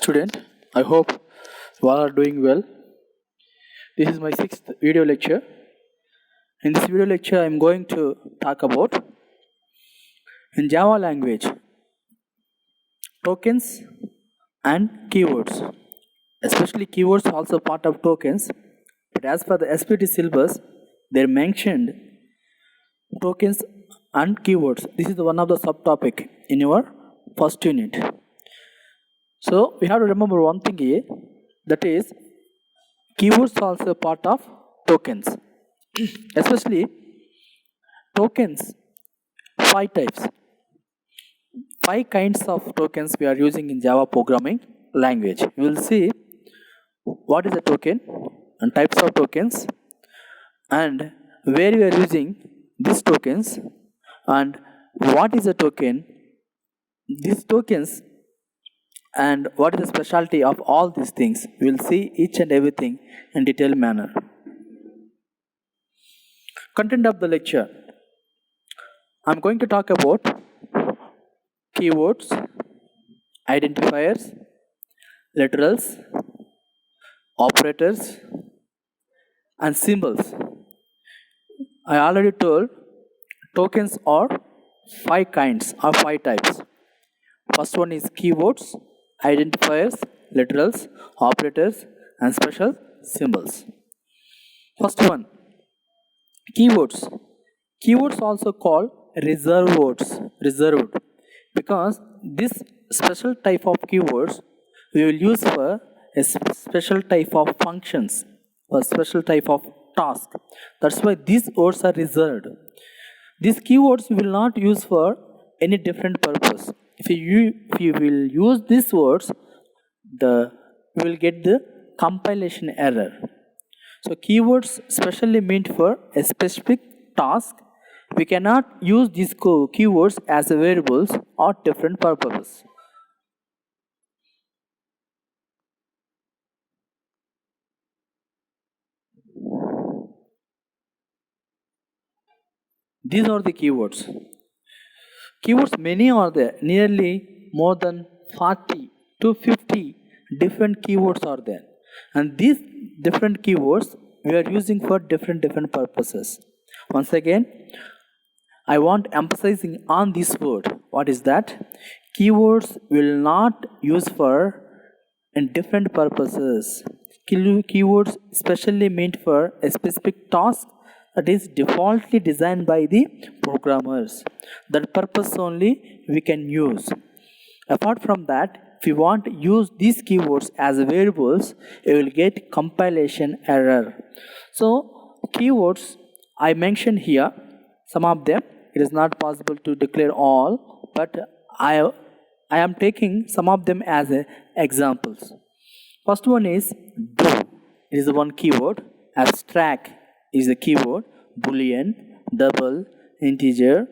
student. I hope you all are doing well. This is my sixth video lecture. In this video lecture, I am going to talk about in Java language tokens and keywords. Especially keywords are also part of tokens. But as per the SPT syllabus, they mentioned tokens and keywords. This is one of the subtopic in your first unit. So we have to remember one thing here, that is keywords are also part of tokens. Especially tokens, 5 types. 5 kinds of tokens we are using in Java programming language. You will see what is a token and types of tokens and where we are using these tokens and what is a token, these tokens and what is the specialty of all these things. We will see each and everything in detailed manner. Content of the lecture. I am going to talk about keywords, identifiers, literals, operators, and symbols. I already told tokens are 5 kinds or 5 types. First one is keywords, identifiers, literals, operators, and special symbols. First one, keywords. Keywords also called reserved words, reserved, because this special type of keywords we will use for a special type of functions or special type of task. That's why these words are reserved. These keywords we will not use for any different purpose. If you will use these words, we will get the compilation error. So keywords specially meant for a specific task. We cannot use these keywords as variables or different purposes. These are the keywords. Keywords many are there, nearly more than 40 to 50 different keywords are there. And these different keywords we are using for different purposes. Once again, I want emphasizing on this word. What is that? Keywords will not use for in different purposes. Keywords specially meant for a specific task that is defaultly designed by the programmers. That purpose only we can use. Apart from that, if you want to use these keywords as variables, you will get compilation error. So keywords I mentioned here, some of them. It is not possible to declare all, but I am taking some of them as examples. First one is do. It is one keyword. Abstract is a keyword. Boolean, double, integer,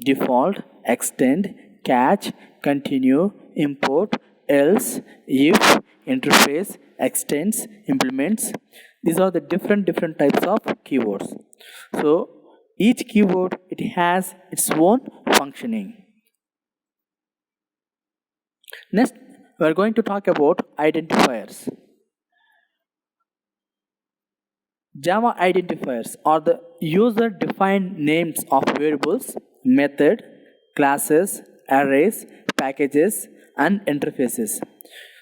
default, extend, catch, continue, import, else, if, interface, extends, implements. These are the different types of keywords. So each keyword, it has its own functioning. Next, we are going to talk about identifiers. Java identifiers are the user-defined names of variables, method, classes, arrays, packages, and interfaces.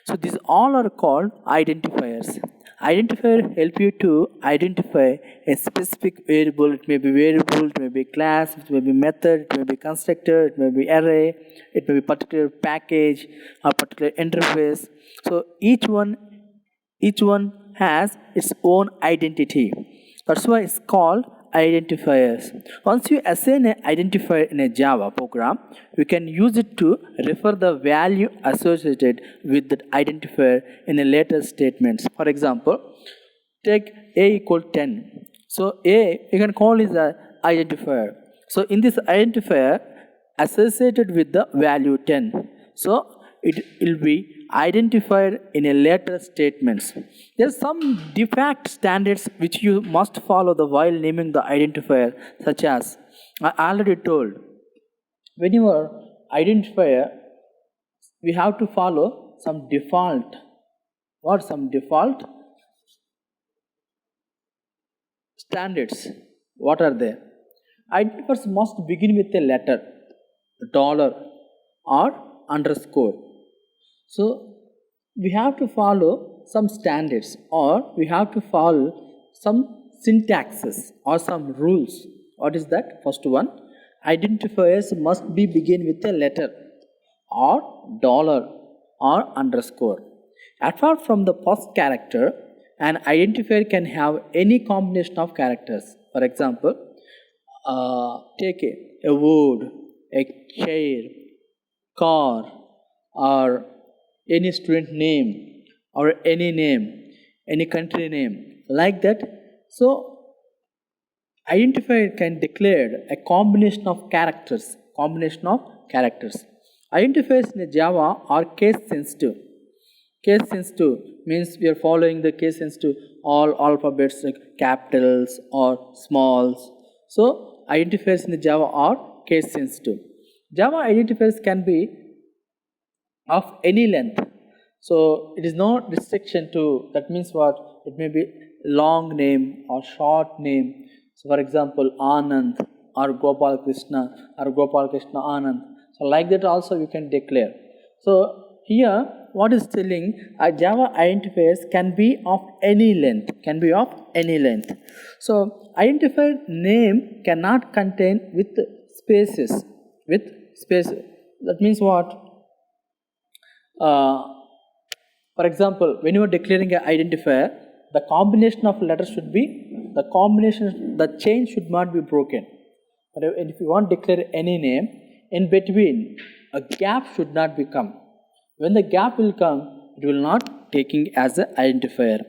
So these all are called identifiers. Identifier help you to identify a specific variable. It may be variable, it may be class, it may be method, it may be constructor, it may be array, it may be particular package or particular interface. So each one has its own identity. That's why it's called identifiers. Once you assign an identifier in a Java program, we can use it to refer the value associated with that identifier in a later statements. For example, take a equal 10. So a you can call is an identifier. So in this identifier associated with the value 10. So it will be identified in a later statements. There are some default standards which you must follow while naming the identifier, such as I already told. When you are identifier, we have to follow some default What are some default standards? What are they? Identifiers must begin with a letter, dollar, or underscore. So we have to follow some standards, or we have to follow some syntaxes or some rules. What is that? First one, identifiers must be begin with a letter or dollar or underscore. Apart from the first character, an identifier can have any combination of characters. For example, take a wood, a chair, car, or any student name, or any name, any country name, like that. So identifier can declare a combination of characters. Identifiers in Java are case sensitive. Case sensitive means we are following the case sensitive all alphabets like capitals or smalls. So identifiers in Java are case sensitive. Java identifiers can be of any length. So it is not restriction to, that means what? It may be long name or short name. So for example, Anand or Gopal Krishna Anand. So like that also you can declare. So here what is telling, a Java identifiers can be of any length, So identifier name cannot contain with spaces, That means what? For example, when you are declaring an identifier, the combination of letters should be, the chain should not be broken. But if you want to declare any name, in between, a gap should not become. When the gap will come, it will not taking as an identifier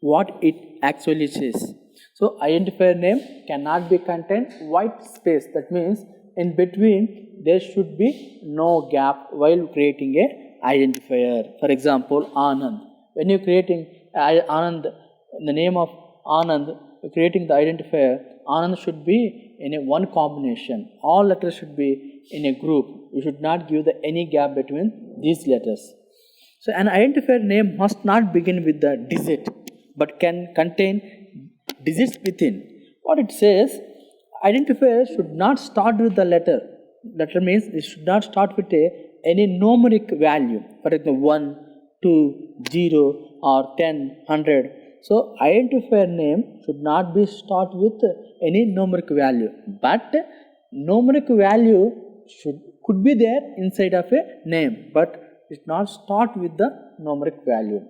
what it actually says. So identifier name cannot be contained white space. That means in between there should be no gap while creating a identifier. For example, Anand. When you're creating Anand, in the name of Anand, you're creating the identifier, Anand should be in a one combination. All letters should be in a group. You should not give any gap between these letters. So an identifier name must not begin with the digit, but can contain digits within. What it says, identifier should not start with the letter. Letter means it should not start with any numeric value. For example, 1, 2, 0 or 10, 100. So identifier name should not be start with any numeric value, but numeric value could be there inside of a name, but it not start with the numeric value.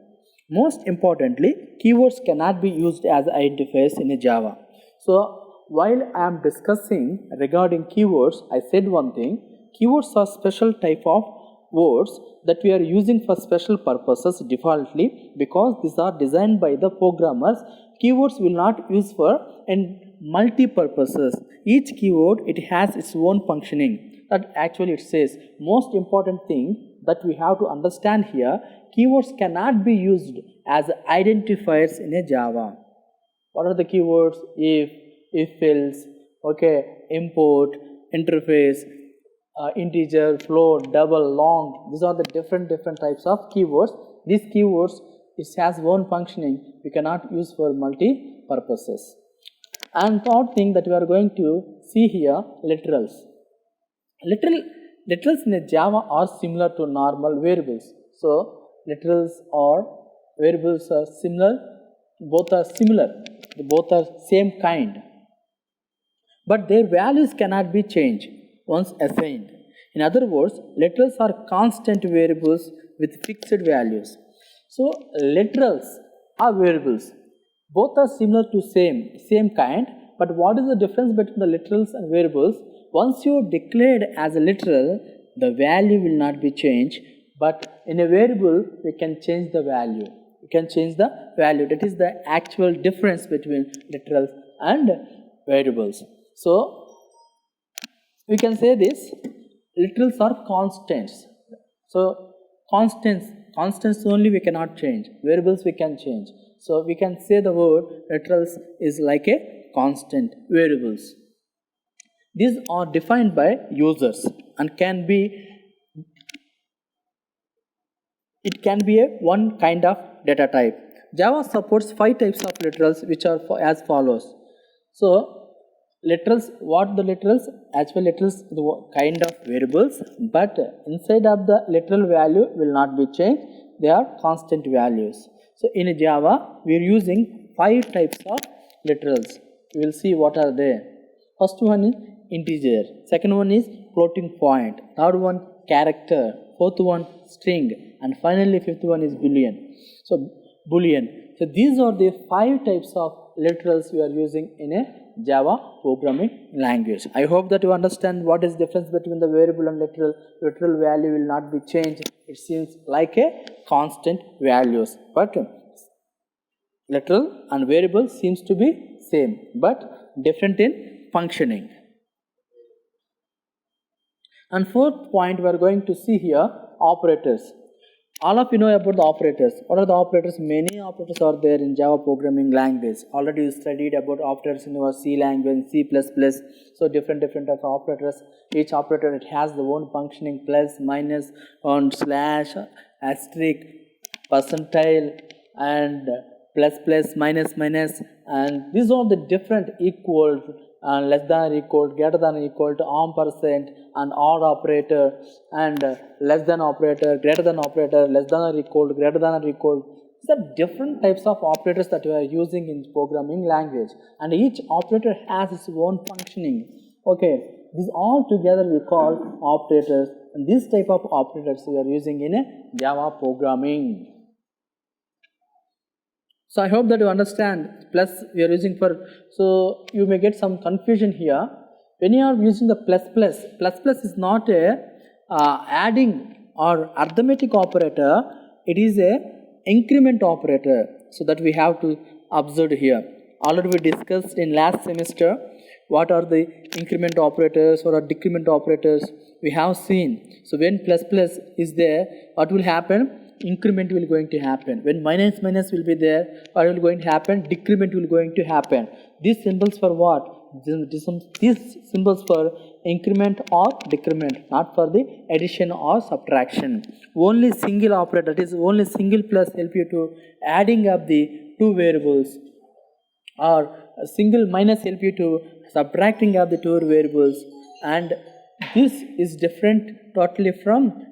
Most importantly, keywords cannot be used as identifiers in a Java. So while I am discussing regarding keywords, I said one thing. Keywords are special type of words that we are using for special purposes defaultly, because these are designed by the programmers. Keywords will not use for in multi-purposes. Each keyword, it has its own functioning. That actually it says most important thing that we have to understand here, keywords cannot be used as identifiers in a Java. What are the keywords? If else, import, interface, integer, float, double, long. These are the different types of keywords. These keywords, it has one functioning. We cannot use for multi purposes. And third thing that we are going to see here, literals. Literals in a Java are similar to normal variables. So literals or variables are similar. Both are similar. Both are same kind. But their values cannot be changed once assigned. In other words, literals are constant variables with fixed values. So literals are variables. Both are similar to same kind. But what is the difference between the literals and variables? Once you declared as a literal, the value will not be changed. But in a variable, we can change the value. That is the actual difference between literals and variables. So we can say this, literals are constants. So constants only we cannot change. Variables we can change. So we can say the word literals is like a constant variables. These are defined by users and can be it can be a one kind of data type. Java supports 5 types of literals which are as follows. So literals, what the literals? Actual literals, the kind of variables, but inside of the literal value will not be changed. They are constant values. So in Java, we are using 5 types of literals. We will see what are they. First one is integer. Second one is floating point. Third one character. Fourth one string. And finally fifth one is boolean. So boolean. So these are the 5 types of literals we are using in a Java programming language. I hope that you understand what is the difference between the variable and literal. Literal value will not be changed. It seems like a constant values. But literal and variable seems to be same but different in functioning. And fourth point we are going to see here, operators. All of you know about the operators. What are the operators? Many operators are there in Java programming language. Already you studied about operators in your C language, C++. So different types of operators. Each operator, it has the own functioning, plus, minus, on slash, asterisk, percentile, and plus, minus, and these are the different equal, less than or equal, greater than or equal to, %, and OR operator, and less than operator, greater than operator, less than or equal, greater than or equal. These are different types of operators that we are using in programming language, and each operator has its own functioning. Okay, these all together we call operators, and this type of operators we are using in a Java programming. So I hope that you understand. Plus we are using for, so you may get some confusion here. When you are using the plus is not a adding or arithmetic operator. It is a increment operator. So that we have to observe here. Already we discussed in last semester what are the increment operators or decrement operators we have seen. So when plus is there, what will happen? Increment will going to happen. When minus will be there, what will going to happen? Decrement will going to happen. These symbols for what? These symbols for increment or decrement, not for the addition or subtraction. Only single operator, that is only single plus help you to adding up the two variables, or a single minus help you to subtracting up the two variables, and this is different totally from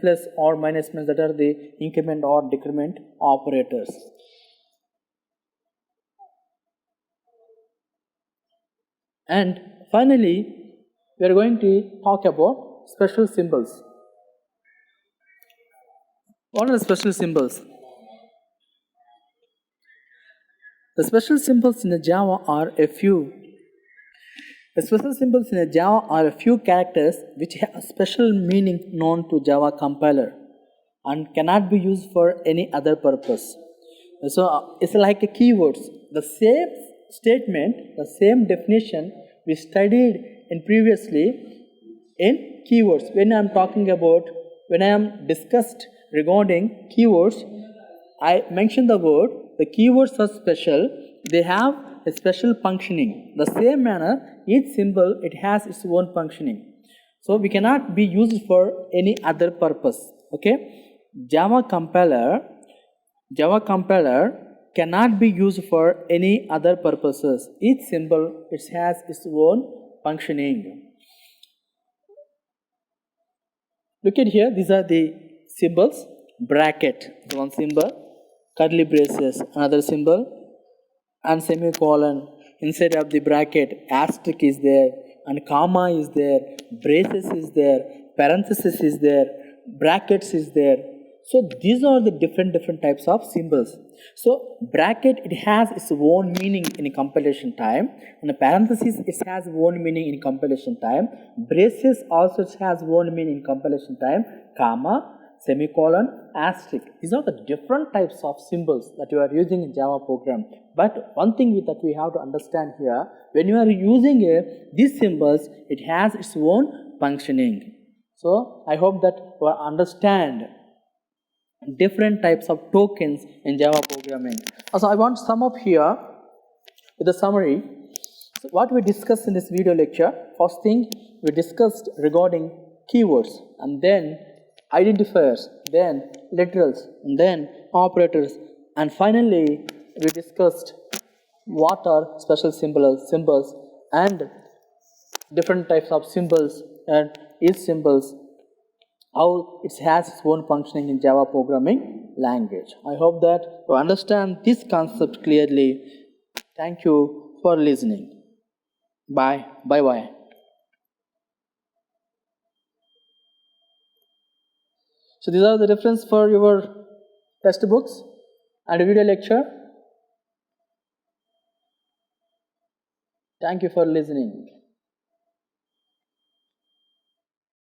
plus or minus, that are the increment or decrement operators. And finally, we are going to talk about special symbols. What are the special symbols? The special symbols in Java are a few. The special symbols in Java are a few characters which have special meaning known to Java compiler and cannot be used for any other purpose. So it's like a keywords. The same statement, the same definition we studied in previously in keywords. When I am discussed regarding keywords, I mentioned the word. The keywords are special. They have a special functioning. The same manner, each symbol, it has its own functioning. So we cannot be used for any other purpose. Okay, Java compiler cannot be used for any other purposes. Each symbol, it has its own functioning. Look at here. These are the symbols. Bracket, one symbol. Curly braces, another symbol. And semicolon. Inside of the bracket, asterisk is there, and comma is there, braces is there, parenthesis is there, brackets is there. So these are the different types of symbols. So bracket, it has its own meaning in compilation time, and the parenthesis, it has own meaning in compilation time. Braces also has own meaning in compilation time. Comma, semicolon, asterisk. These are the different types of symbols that you are using in Java program. But one thing that we have to understand here, when you are using these symbols, it has its own functioning. So I hope that you understand different types of tokens in Java programming. Also, I want to sum up here with a summary. So what we discussed in this video lecture, first thing we discussed regarding keywords, and then identifiers, then literals, and then operators, and finally we discussed what are special symbols and different types of symbols and each symbols how it has its own functioning in Java programming language. I hope that you understand this concept clearly. Thank you for listening. Bye. Bye bye. So these are the reference for your textbooks and video lecture. Thank you for listening.